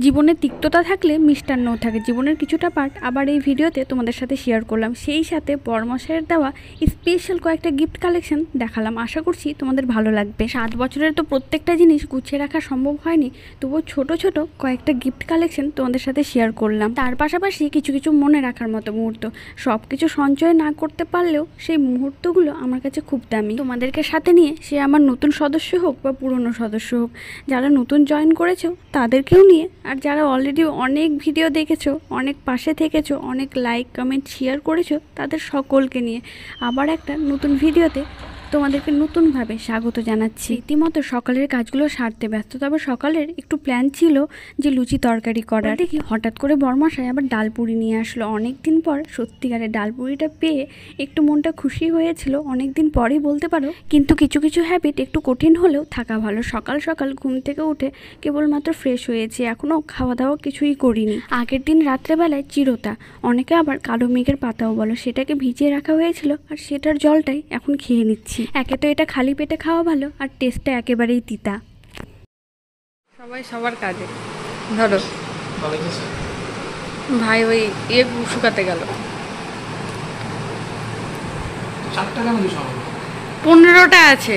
জীবনে তিক্ততা থাকলে মিষ্টান্নও থাকে। জীবনের কিছুটা পার্ট আবার এই ভিডিওতে তোমাদের সাথে শেয়ার করলাম, সেই সাথে বড়মশাইয়ের দেওয়া স্পেশাল কয়েকটা গিফট কালেকশন দেখালাম। আশা করছি তোমাদের ভালো লাগবে। 7 বছরের তো প্রত্যেকটা জিনিস গুছিয়ে রাখা সম্ভব হয়নি, তবুও ছোট ছোট কয়েকটা গিফট কালেকশন তোমাদের সাথে শেয়ার করলাম। তার পাশাপাশি কিছু কিছু মনে রাখার মতো মুহূর্ত। সব কিছু সঞ্চয় না করতে পারলেও সেই মুহূর্তগুলো আমার কাছে খুব দামি। তোমাদেরকে সাথে নিয়ে সে আমার নতুন সদস্য হোক বা পুরনো সদস্য হোক, যারা নতুন জয়েন করেছো তাদেরকেও নিয়ে, আর যারা অলরেডি অনেক ভিডিও দেখেছো, অনেক পাশে থেকেছো, অনেক লাইক কমেন্ট শেয়ার করেছো, তাদের সকলকে নিয়ে আবার একটা নতুন ভিডিওতে তোমাদেরকে নতুনভাবে স্বাগত জানাচ্ছি। রীতিমতো সকালের কাজগুলো সারতে ব্যস্ত, তবে সকালের একটু প্ল্যান ছিল যে লুচি তরকারি করার। দেখি হঠাৎ করে বরমশাই আবার ডালপুরি নিয়ে আসলো। অনেক দিন পর সত্যিকারের ডালপুরিটা পেয়ে একটু মনটা খুশি হয়েছিল, অনেক দিন পরেই বলতে পারো। কিন্তু কিছু কিছু হ্যাবিট একটু কঠিন হলেও থাকা ভালো। সকাল সকাল ঘুম থেকে উঠে কেবলমাত্র ফ্রেশ হয়েছি, এখনও খাওয়া দাওয়া কিছুই করিনি। আগের দিন রাত্রেবেলায় চিরতা, অনেকে আবার কালো মেঘের পাতাও বলো, সেটাকে ভিজিয়ে রাখা হয়েছিল আর সেটার জলটাই এখন খেয়ে নিচ্ছি। একে তো এটা খালি পেটে খাওয়া ভালো, আর টেস্টটা একেবারেই তিতা। সবাই সবার কাজে ধরো ভাই, ওই শুকাতে গেল 15টা আছে।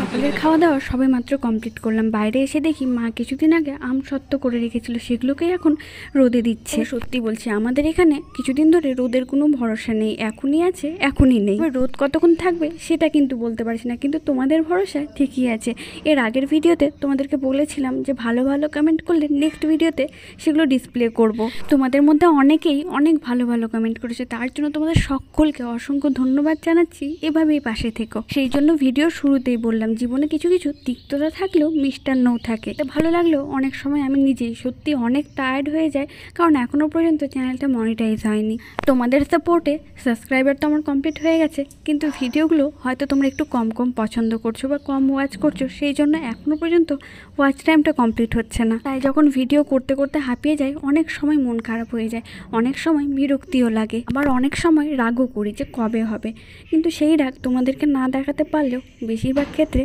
সকালের খাওয়া দাওয়া সবে মাত্র কমপ্লিট করলাম। বাইরে এসে দেখি মা কিছুদিন আগে আম সত্ত্ব করে রেখেছিল, সেগুলোকেই এখন রোদে দিচ্ছে। সত্যি বলছি, আমাদের এখানে কিছুদিন ধরে রোদের কোনো ভরসা নেই, এখনই আছে এখনই নেই। রোদ কতক্ষণ থাকবে সেটা কিন্তু বলতে পারছি না, কিন্তু তোমাদের ভরসা ঠিকই আছে। এর আগের ভিডিওতে তোমাদেরকে বলেছিলাম যে ভালো ভালো কমেন্ট করলে নেক্সট ভিডিওতে সেগুলো ডিসপ্লে করব। তোমাদের মধ্যে অনেকেই অনেক ভালো ভালো কমেন্ট করেছে, তার জন্য তোমাদের সকলকে অসংখ্য ধন্যবাদ জানাচ্ছি। এভাবেই পাশে থেকো। সেই জন্য ভিডিও শুরুতেই বললাম, জীবনে কিছু কিছু তিক্ততা থাকলেও মিষ্টান্নও থাকে। ভালো লাগলেও অনেক সময় আমি নিজেই সত্যি অনেক টায়ার্ড হয়ে যাই, কারণ এখনও পর্যন্ত চ্যানেলটা মনিটাইজ হয়নি। তোমাদের সাপোর্টে সাবস্ক্রাইবার তো আমার কমপ্লিট হয়ে গেছে, কিন্তু ভিডিওগুলো হয়তো তোমরা একটু কম কম পছন্দ করছো বা কম ওয়াচ করছো, সেই জন্য এখনও পর্যন্ত ওয়াচ টাইমটা কমপ্লিট হচ্ছে না। তাই যখন ভিডিও করতে করতে হাঁপিয়ে যায়, অনেক সময় মন খারাপ হয়ে যায়, অনেক সময় বিরক্তিও লাগে, আবার অনেক সময় রাগও করি যে কবে হবে। কিন্তু সেই রাগ তোমাদেরকে না দেখাতে পারলেও বেশিরভাগ ক্ষেত্রে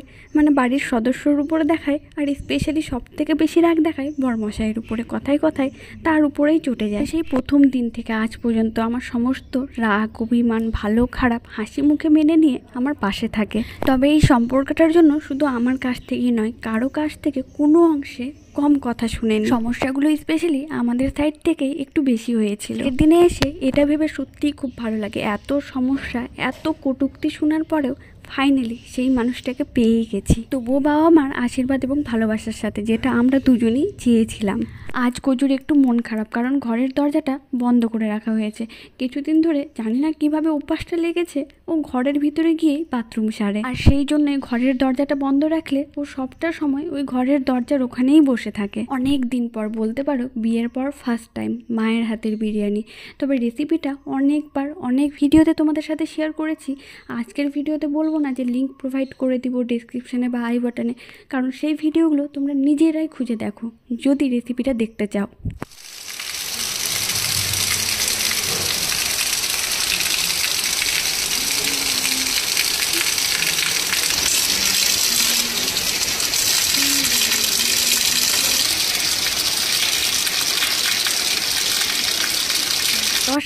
বাড়ির সদস্যর উপরে দেখায়, আর স্পেশালি সব থেকে বেশি রাগ দেখায় বরমশাইয়ের উপরে। কথায় কথায় তার উপরেই চটে যায়। সেই প্রথম দিন থেকে আজ পর্যন্ত আমার সমস্ত রাগ অভিমান ভালো খারাপ হাসি মুখে মেনে নিয়ে আমার পাশে থাকে। তবে এই সম্পর্কটার জন্য শুধু আমার কাছ থেকেই নয়, কারো কাছ থেকে কোনো অংশে কম কথা শুনেন। সমস্যাগুলো স্পেশালি আমাদের সাইড থেকেই একটু বেশি হয়েছিল। এর দিনে এসে এটা ভেবে সত্যিই খুব ভালো লাগে, এত সমস্যা এত কটূক্তি শোনার পরেও ফাইনালি সেই মানুষটাকে পেয়েই গেছি। তবুও বাবা মার আশীর্বাদ এবং ভালোবাসার সাথে, যেটা আমরা দুজনেই চেয়েছিলাম। আজ কজুর একটু মন খারাপ, কারণ ঘরের দরজাটা বন্ধ করে রাখা হয়েছে। কিছুদিন ধরে জানি না কিভাবে অভ্যাসটা লেগেছে, ও ঘরের ভিতরে গিয়েই বাথরুম সারে, আর সেই জন্য ঘরের দরজাটা বন্ধ রাখলে ও সবটা সময় ওই ঘরের দরজার ওখানেই বসে থাকে। অনেক দিন পর বলতে পারো, বিয়ের পর ফার্স্ট টাইম মায়ের হাতের বিরিয়ানি। তবে রেসিপিটা অনেকবার অনেক ভিডিওতে তোমাদের সাথে শেয়ার করেছি। আজকের ভিডিওতে বলবো না যে লিঙ্ক প্রোভাইড করে দিব ডেসক্রিপশনে বা আই বাটনে, কারণ সেই ভিডিওগুলো তোমরা নিজেরাই খুঁজে দেখো যদি রেসিপিটা দেখতে চাও।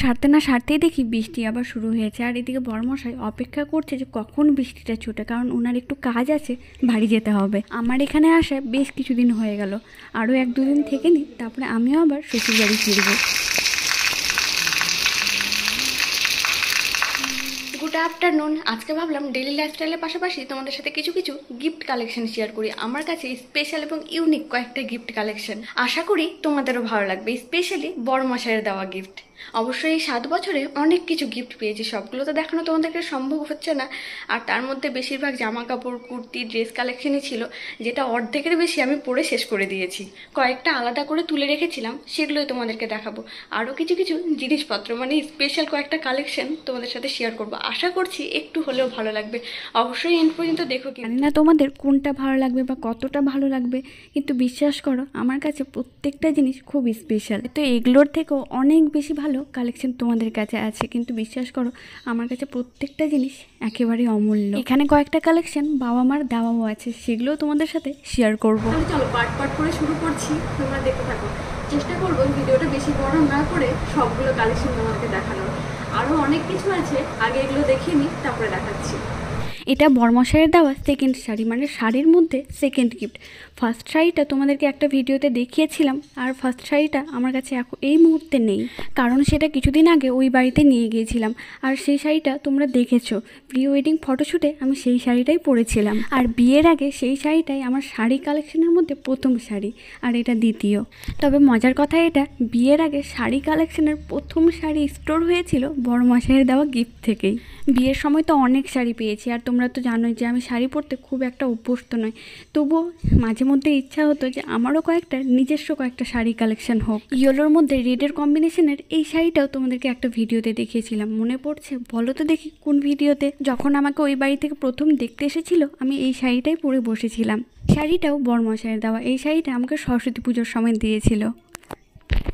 সারতে না সারতেই দেখি বৃষ্টি আবার শুরু হয়েছে, আর এদিকে বরমশাই অপেক্ষা করছে যে কখন বৃষ্টিটা ছুটে, কারণ ওনার একটু কাজ আছে, বাড়ি যেতে হবে। আমার এখানে আসা বেশ কিছুদিন হয়ে গেল, আরও 1-2 দিন থেকে নিই, তারপরে আমিও আবার শ্বশুর বাড়ি ফিরবো। Good afternoon. আজকে ভাবলাম ডেইলি লাইফস্টাইলের পাশাপাশি তোমাদের সাথে কিছু কিছু গিফট কালেকশন শেয়ার করি। আমার কাছে স্পেশাল এবং ইউনিক কয়েকটা গিফট কালেকশন, আশা করি তোমাদেরও ভালো লাগবে, স্পেশালি বড়মশাইয়ের দেওয়া গিফট। অবশ্যই এই 7 বছরে অনেক কিছু গিফট পেয়েছি, সবগুলো তো দেখানো তোমাদেরকে সম্ভব হচ্ছে না। আর তার মধ্যে বেশিরভাগ জামা কাপড় কুর্তি ড্রেস কালেকশনই ছিল, যেটা অর্ধেকের বেশি আমি পরে শেষ করে দিয়েছি। কয়েকটা আলাদা করে তুলে রেখেছিলাম, সেগুলোই তোমাদেরকে দেখাবো। আরও কিছু কিছু জিনিসপত্র স্পেশাল কয়েকটা কালেকশন তোমাদের সাথে শেয়ার করবো। আশা করছি একটু হলেও ভালো লাগবে, অবশ্যই এন্ড পর্যন্ত দেখো। জানি না তোমাদের কোনটা ভালো লাগবে বা কতটা ভালো লাগবে, কিন্তু বিশ্বাস করো আমার কাছে প্রত্যেকটা জিনিস খুব স্পেশাল। তো এগুলোর থেকেও অনেক বেশি ভালো ভালো কালেকশন তোমাদের কাছে আছে, কিন্তু বিশ্বাস করো আমার কাছে প্রত্যেকটা জিনিস একেবারে অমূল্য। এখানে কয়েকটা কালেকশন বাবা মার দেওয়াও আছে, সেগুলোও তোমাদের সাথে শেয়ার করবো। চলো পার্ট করে শুরু করছি, তোমরা দেখতে থাকো। চেষ্টা করবো ভিডিওটা বেশি বড় না করে সবগুলো কালেকশন তোমাদেরকে দেখানোর। আরও অনেক কিছু আছে, আগে এগুলো দেখিয়ে নিই তারপরে দেখাচ্ছি। এটা বরমশাইয়ের দেওয়া সেকেন্ড শাড়ি, মানে শাড়ির মধ্যে সেকেন্ড গিফট। ফার্স্ট শাড়িটা তোমাদেরকে একটা ভিডিওতে দেখিয়েছিলাম, আর ফার্স্ট শাড়িটা আমার কাছে এখন এই মুহূর্তে নেই, কারণ সেটা কিছুদিন আগে ওই বাড়িতে নিয়ে গিয়েছিলাম। আর সেই শাড়িটা তোমরা দেখেছো প্রি ওয়েডিং ফটোশ্যুটে, আমি সেই শাড়িটাই পরেছিলাম। আর বিয়ের আগে সেই শাড়িটাই আমার শাড়ি কালেকশনের মধ্যে প্রথম শাড়ি, আর এটা দ্বিতীয়। তবে মজার কথা, এটা বিয়ের আগে শাড়ি কালেকশনের প্রথম শাড়ি স্টোর হয়েছিল বরমশাইয়ের দেওয়া গিফট থেকেই। বিয়ের সময় তো অনেক শাড়ি পেয়েছি, আর তোমরা তো জানোই যে আমি শাড়ি পরতে খুব একটা অভ্যস্ত নয়, তবুও মাঝে মধ্যে ইচ্ছা হতো যে আমারও নিজস্ব কয়েকটা শাড়ি কালেকশন হোক। ইয়েলোর মধ্যে রেডের কম্বিনেশনের এই শাড়িটাও তোমাদেরকে একটা ভিডিওতে দেখিয়েছিলাম, মনে পড়ছে? বলো তো দেখি কোন ভিডিওতে। যখন আমাকে ওই বাড়ি থেকে প্রথম দেখতে এসেছিল, আমি এই শাড়িটাই পরে বসেছিলাম। শাড়িটাও বরমশাইয়ের দেওয়া। এই শাড়িটা আমাকে সরস্বতী পুজোর সময় দিয়েছিল।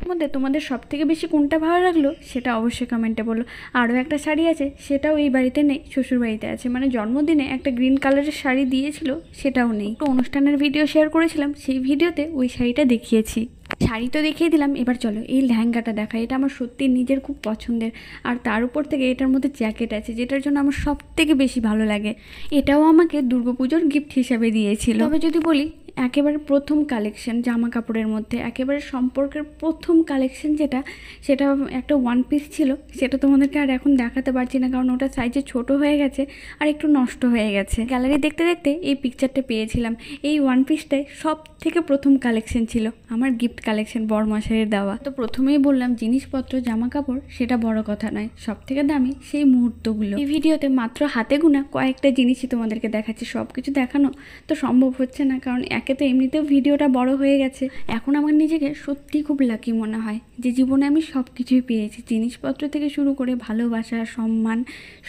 মধ্যে তোমাদের সব থেকে বেশি কোনটা ভালো লাগলো সেটা অবশ্যই কমেন্টে বলো। আরও একটা শাড়ি আছে, সেটাও এই বাড়িতে নেই, শ্বশুরবাড়িতে আছে। মানে জন্মদিনে একটা গ্রিন কালারের শাড়ি দিয়েছিল, সেটাও নেই। তো অনুষ্ঠানের ভিডিও শেয়ার করেছিলাম, সেই ভিডিওতে ওই শাড়িটা দেখিয়েছি। শাড়ি তো দেখিয়ে দিলাম, এবার চলো এই লেহেঙ্গাটা দেখা। এটা আমার সত্যি নিজের খুব পছন্দের, আর তার উপর থেকে এটার মধ্যে জ্যাকেট আছে, যেটার জন্য আমার সব থেকে বেশি ভালো লাগে। এটাও আমাকে দুর্গাপুজোর গিফট হিসাবে দিয়েছিল। তবে যদি বলি একেবারে প্রথম কালেকশন জামা কাপড়ের মধ্যে, একেবারে সম্পর্কের প্রথম কালেকশন যেটা, সেটা একটা ওয়ান পিস ছিল। সেটা তোমাদেরকে আর এখন দেখাতে পারছি না, কারণ ওটা সাইজে ছোট হয়ে গেছে আর একটু নষ্ট হয়ে গেছে। গ্যালারি দেখতে দেখতে এই পিকচারটা পেয়েছিলাম। এই ওয়ান পিসটাই সব থেকে প্রথম কালেকশন ছিল আমার গিফট কালেকশন বরমশাইয়ের দেওয়া। তো প্রথমেই বললাম জিনিসপত্র জামা কাপড় সেটা বড় কথা নয়, সব থেকে দামি সেই মুহূর্তগুলো। এই ভিডিওতে মাত্র হাতে গোনা কয়েকটা জিনিসই তোমাদেরকে দেখাচ্ছি, সব কিছু দেখানো তো সম্ভব হচ্ছে না, কারণ একে তো এমনিতেও ভিডিওটা বড় হয়ে গেছে। এখন আমার নিজেকে সত্যি খুব লাকি মনে হয় যে জীবনে আমি সব কিছুই পেয়েছি, জিনিসপত্র থেকে শুরু করে ভালোবাসা, সম্মান,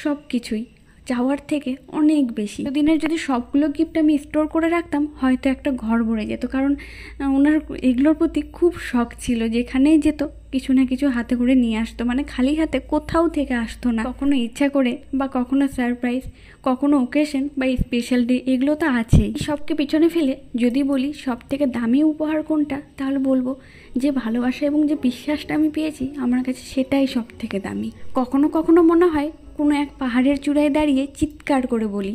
সব কিছুই চাওয়ার থেকে অনেক বেশি। দিনের যদি সবগুলো গিফট আমি স্টোর করে রাখতাম, হয়তো একটা ঘর ভরে যেত, কারণ ওনার এগুলোর প্রতি খুব শখ ছিল। যেখানেই যেত কিছু না কিছু হাতে করে নিয়ে আসতো, মানে খালি হাতে কোথাও থেকে আসতো না। কখনো ইচ্ছা করে বা কখনো সারপ্রাইজ, কখনো ওকেশন বা স্পেশাল ডে, এগুলো তো আছেই। সবকে পিছনে ফেলে যদি বলি সব থেকে দামি উপহার কোনটা, তাহলে বলবো যে ভালোবাসা এবং যে বিশ্বাসটা আমি পেয়েছি, আমার কাছে সেটাই সব থেকে দামি। কখনো কখনো মনে হয় কোনো এক পাহাড়ের চূড়ায় দাঁড়িয়ে চিৎকার করে বলি,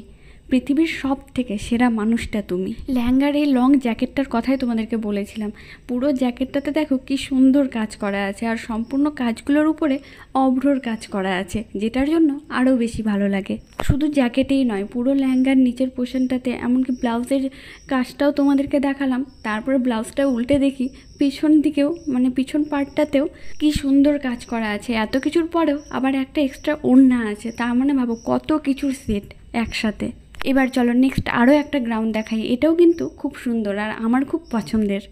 পৃথিবীর সব থেকে সেরা মানুষটা তুমি। লেহেঙ্গার এই লং জ্যাকেটটার কথাই তোমাদেরকে বলেছিলাম। পুরো জ্যাকেটটাতে দেখো কি সুন্দর কাজ করা আছে, আর সম্পূর্ণ কাজগুলোর উপরে অভ্রর কাজ করা আছে, যেটার জন্য আরও বেশি ভালো লাগে। শুধু জ্যাকেটেই নয়, পুরো লেহেঙ্গার নিচের পোর্শনটাতে, এমনকি ব্লাউজের কাজটাও তোমাদেরকে দেখালাম। তারপরে ব্লাউজটা উল্টে দেখি পিছন দিকেও, মানে পিছন পার্টটাতেও কি সুন্দর কাজ করা আছে। এত কিছুর পরেও আবার একটা এক্সট্রা ওড়না আছে, তার মানে ভাবো কত কিছুর সেট একসাথে। এবার চলো নেক্সট আরও একটা গ্রাউন্ড দেখাই। এটাও কিন্তু খুব সুন্দর আর আমার খুব পছন্দের।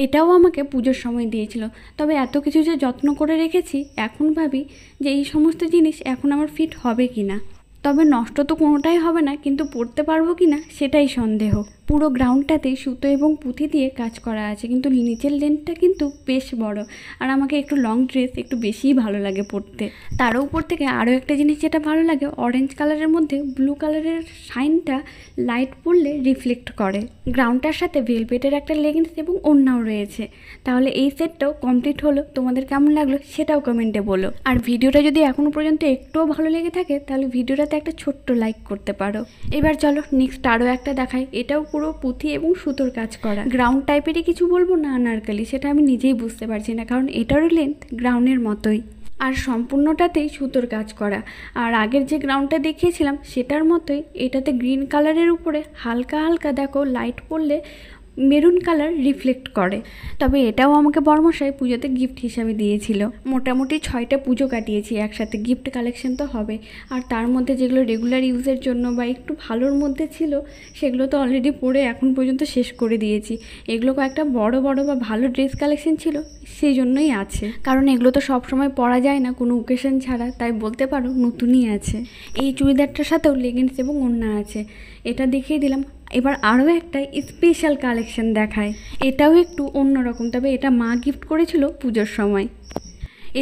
এটাও আমাকে পুজোর সময় দিয়েছিল। তবে এত কিছু যে যত্ন করে রেখেছি, এখন ভাবি যে এই সমস্ত জিনিস এখন আমার ফিট হবে কি না। তবে নষ্ট তো কোনোটাই হবে না, কিন্তু পরতে পারবো কি না সেটাই সন্দেহ। পুরো গ্রাউন্ডটাতেই সুতো এবং পুঁথি দিয়ে কাজ করা আছে, কিন্তু নিচের লেন্থটা কিন্তু বেশ বড়, আর আমাকে একটু লং ড্রেস একটু বেশিই ভালো লাগে পরতে। তারও উপর থেকে আরও একটা জিনিস যেটা ভালো লাগে, অরেঞ্জ কালারের মধ্যে ব্লু কালারের শাইনটা লাইট পড়লে রিফ্লেক্ট করে। গ্রাউন্ডটার সাথে ভেলভেটের একটা লেগিংস এবং ওড়নাও রয়েছে। তাহলে এই সেটটাও কমপ্লিট হলো। তোমাদের কেমন লাগলো সেটাও কমেন্টে বলো। আর ভিডিওটা যদি এখনও পর্যন্ত একটুও ভালো লেগে থাকে, তাহলে ভিডিওটাতে একটা ছোট্ট লাইক করতে পারো। এবার চলো নেক্সট আরও একটা দেখাই। এটাও পুরো পুঁথি এবং সুতোর কাজ করা। গ্রাউন্ড টাইপেরই কিছু বলবো না আনারকলি, সেটা আমি নিজেই বুঝতে পারছি না, কারণ এটারও লেন্থ গ্রাউন্ডের মতোই, আর সম্পূর্ণটাতেই সুতোর কাজ করা। আর আগের যে গ্রাউন্ডটা দেখিয়েছিলাম সেটার মতোই এটাতে গ্রিন কালারের উপরে হালকা হালকা দেখো লাইট পড়লে মেরুন কালার রিফ্লেক্ট করে। তবে এটাও আমাকে বরমশাই পুজোতে গিফট হিসাবে দিয়েছিল। মোটামুটি 6টা পুজো কাটিয়েছি একসাথে, গিফট কালেকশন তো হবে। আর তার মধ্যে যেগুলো রেগুলার ইউজের জন্য বা একটু ভালোর মধ্যে ছিল, সেগুলো তো অলরেডি পরে এখন পর্যন্ত শেষ করে দিয়েছি। এগুলো কয়েকটা বড় বড় বা ভালো ড্রেস কালেকশন ছিল, সেই জন্যই আছে, কারণ এগুলো তো সবসময় পরা যায় না কোনো ওকেশন ছাড়া, তাই বলতে পারো নতুনই আছে। এই চুড়িদারটার সাথেও লেগিংস এবং ওড়না আছে, এটা দেখিয়ে দিলাম। এবার আরও একটা স্পেশাল কালেকশন দেখায়। এটাও একটু অন্যরকম, তবে এটা মা গিফট করেছিল পুজোর সময়।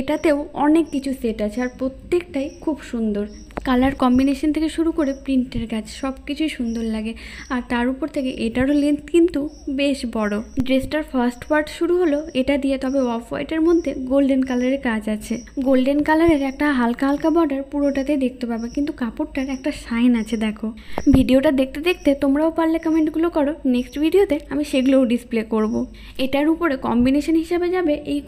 এটাতেও অনেক কিছু সেট আছে আর প্রত্যেকটাই খুব সুন্দর। কালার কম্বিনেশন থেকে শুরু করে প্রিন্টের কাজ সব কিছুই সুন্দর লাগে। আর তার উপর থেকে এটারও লেন্থ কিন্তু বেশ বড়। ড্রেসটার ফার্স্ট পার্ট শুরু হলো এটা দিয়ে, তবে অফ হোয়াইটের মধ্যে গোল্ডেন কালারের কাজ আছে। গোল্ডেন কালারের একটা হালকা হালকা বর্ডার পুরোটাতে দেখতে পাবে, কিন্তু কাপড়টার একটা শাইন আছে দেখো। ভিডিওটা দেখতে দেখতে তোমরাও পারলে কমেন্টগুলো করো, নেক্সট ভিডিওতে আমি সেগুলোও ডিসপ্লে করব। এটার উপরে কম্বিনেশন হিসাবে যাবে এই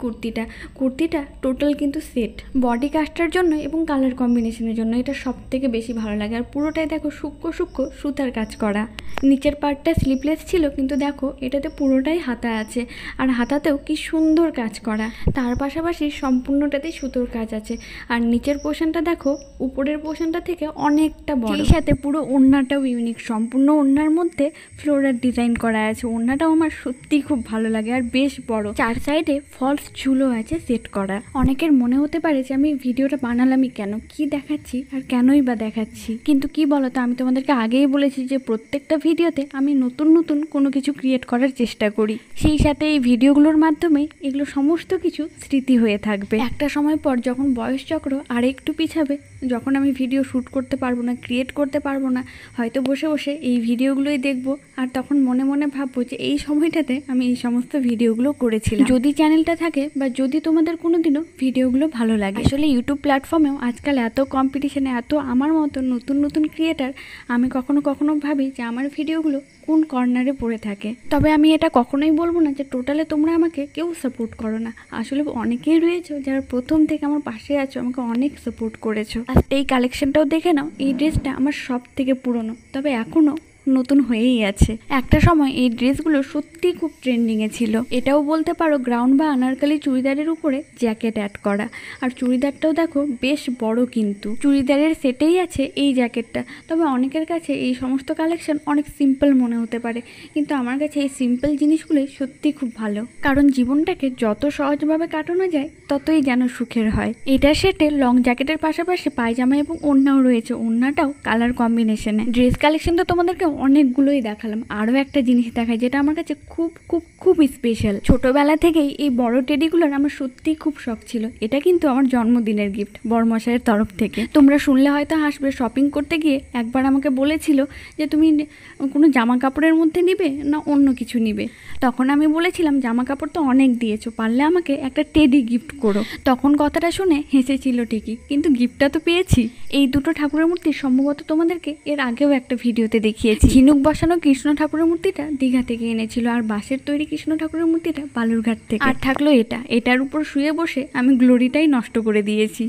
কুর্তিটা টোটাল কিন্তু সেট, বডি কাস্টার জন্য এবং কালার কম্বিনেশনের জন্য এটা সব থেকে বেশি ভালো লাগে। আর পুরোটাই দেখো সূক্ষ্ম সূক্ষ্ম সুতার কাজ করা। নিচের পার্টটা স্লিপলেস ছিল, কিন্তু দেখো এটাতে পুরোটাই হাতা আছে আর হাতাতেও কি সুন্দর কাজ করা। তার পাশাপাশি সম্পূর্ণটাতেই সুতোর কাজ আছে। আর নিচের পোর্শনটা দেখো উপরের পোর্শনটা থেকে অনেকটা বড়, সেই সাথে পুরো ওড়নাটাও ইউনিক। সম্পূর্ণ ওড়নার মধ্যে ফ্লোরাল ডিজাইন করা আছে। ওড়নাটাও আমার সত্যিই খুব ভালো লাগে আর বেশ বড়। 4 সাইডে ফলস ঝুলো আছে সেট করা। অনেকের মনে হতে পারে যে আমি ভিডিওটা বানালামই কেন, কি দেখাচ্ছি আর কেনই বা দেখাচ্ছি, কিন্তু কি বলতো, আমি তোমাদেরকে আগেই বলেছি যে প্রত্যেকটা ভিডিওতে আমি নতুন নতুন কোনো কিছু ক্রিয়েট করার চেষ্টা করি। সেই সাথে এই ভিডিওগুলোর মাধ্যমে এগুলো সমস্ত কিছু স্মৃতি হয়ে থাকবে। একটা সময় পর যখন বয়স চক্র আর একটু পিছাবে, যখন আমি ভিডিও শ্যুট করতে পারবো না, ক্রিয়েট করতে পারবো না, হয়তো বসে বসে এই ভিডিওগুলোই দেখবো আর তখন মনে মনে ভাববো যে এই সময়টাতে আমি এই সমস্ত ভিডিওগুলো করেছিলাম। যদি চ্যানেলটা থাকে বা যদি তোমাদের কোনোদিনও ভিডিওগুলো ভালো লাগে। আসলে ইউটিউব প্ল্যাটফর্মেও আজকাল এত কম্পিটিশনে এত আমার মতো নতুন নতুন ক্রিয়েটার, আমি কখনো কখনো ভাবি যে আমার ভিডিওগুলো কোন কর্নারে পড়ে থাকে। তবে আমি এটা কখনোই বলবো না যে টোটালে তোমরা আমাকে কেউ সাপোর্ট করো না। আসলে অনেকেই রয়েছে যারা প্রথম থেকে আমার পাশে আছো, আমাকে অনেক সাপোর্ট করেছো। আর এই কালেকশনটাও দেখে নাও, এই ড্রেসটা আমার সব থেকে পুরনো, তবে এখনও নতুন হয়েই আছে। একটা সময় এই ড্রেসগুলো সত্যি খুব ট্রেন্ডিংয়ে ছিল। এটাও বলতে পারো গ্রাউন্ড বা আনারকলি চুড়িদারের উপরে জ্যাকেট অ্যাড করা। আর চুড়িদারটাও দেখো বেশ বড়, কিন্তু চুড়িদারের সেটেই আছে এই জ্যাকেটটা। তবে অনেকের কাছে এই সমস্ত কালেকশন অনেক সিম্পল মনে হতে পারে, কিন্তু আমার কাছে এই সিম্পল জিনিসগুলোই সত্যি খুব ভালো। কারণ জীবনটাকে যত সহজভাবে কাটানো যায় ততই যেন সুখের হয়। এটার সেটে লং জ্যাকেটের পাশাপাশি পায়জামা এবং ওড়নাও রয়েছে। ওড়নাটাও কালার কম্বিনেশনে। ড্রেস কালেকশন তো তোমাদেরকে অনেকগুলোই দেখালাম, আরও একটা জিনিস দেখায় যেটা আমার কাছে খুব খুব খুব স্পেশাল। ছোটবেলা থেকেই এই বড় টেডিগুলোর আমার সত্যিই খুব শখ ছিল। এটা কিন্তু আমার জন্মদিনের গিফট বড়মশাইয়ের তরফ থেকে। তোমরা শুনলে হয়তো হাসবে, শপিং করতে গিয়ে একবার আমাকে বলেছিল যে তুমি কোনো জামা কাপড়ের মধ্যে নিবে না অন্য কিছু নিবে। তখন আমি বলেছিলাম জামা কাপড় তো অনেক দিয়েছো, পারলে আমাকে একটা টেডি গিফট করো। তখন কথাটা শুনে হেসেছিল ঠিকই, কিন্তু গিফটটা তো পেয়েছি। এই দুটো ঠাকুরের মূর্তি সম্ভবত তোমাদেরকে এর আগেও একটা ভিডিওতে দেখিয়েছি। ঝিনুক বসানো কৃষ্ণ ঠাকুরের মূর্তিটা দীঘা থেকে এনেছিল, আর বাঁশের তৈরি কৃষ্ণ ঠাকুরের মূর্তিটা বালুরঘাট থেকে। আর থাকলো এটার উপর শুয়ে বসে আমি গ্লোরিটাই নষ্ট করে দিয়েছি।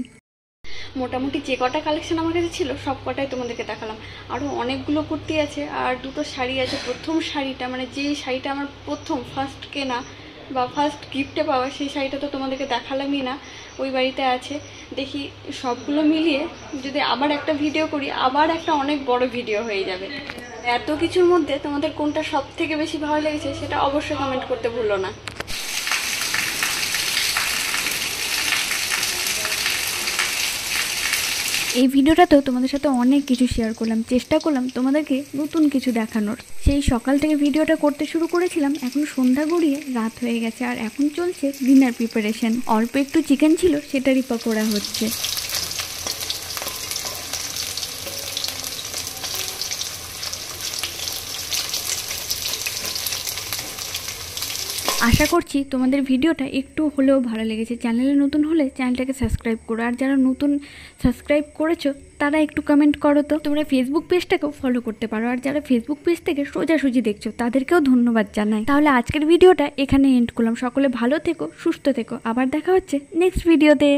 মোটামুটি যে কটা কালেকশন আমার কাছে ছিল সব কটাই তোমাদেরকে দেখালাম। আরও অনেকগুলো কুর্তি আছে আর দুটো শাড়ি আছে। প্রথম শাড়িটা মানে যে শাড়িটা আমার প্রথম ফার্স্ট কেনা বা ফার্স্ট গিফটে পাওয়া, সেই শাড়িটা তো তোমাদেরকে দেখালামই না, ওই বাড়িতে আছে। দেখি সবগুলো মিলিয়ে যদি আবার একটা ভিডিও করি, আবার একটা অনেক বড় ভিডিও হয়ে যাবে। এত কিছুর মধ্যে তোমাদের কোনটা সব থেকে বেশি ভালো লেগেছে সেটা অবশ্যই কমেন্ট করতে ভুলো না। এই ভিডিওটাতেও তোমাদের সাথে অনেক কিছু শেয়ার করলাম, চেষ্টা করলাম তোমাদেরকে নতুন কিছু দেখানোর। সেই সকাল থেকে ভিডিওটা করতে শুরু করেছিলাম, এখন সন্ধ্যা গড়িয়ে রাত হয়ে গেছে আর এখন চলছে ডিনার প্রিপারেশন। অল্প একটু চিকেন ছিল, সেটারই পকোড়া হচ্ছে। আশা করছি তোমাদের ভিডিওটা একটু হলেও ভালো লেগেছে। চ্যানেলে নতুন হলে চ্যানেলটাকে সাবস্ক্রাইব করো, আর যারা নতুন সাবস্ক্রাইব করেছো তারা একটু কমেন্ট করো তো। তোমরা ফেসবুক পেজটাকেও ফলো করতে পারো, আর যারা ফেসবুক পেজ থেকে সোজাসুজি দেখছো তাদেরকেও ধন্যবাদ জানাই। তাহলে আজকের ভিডিওটা এখানে এন্ড করলাম। সকলে ভালো থেকো, সুস্থ থেকো, আবার দেখা হচ্ছে নেক্সট ভিডিওতে।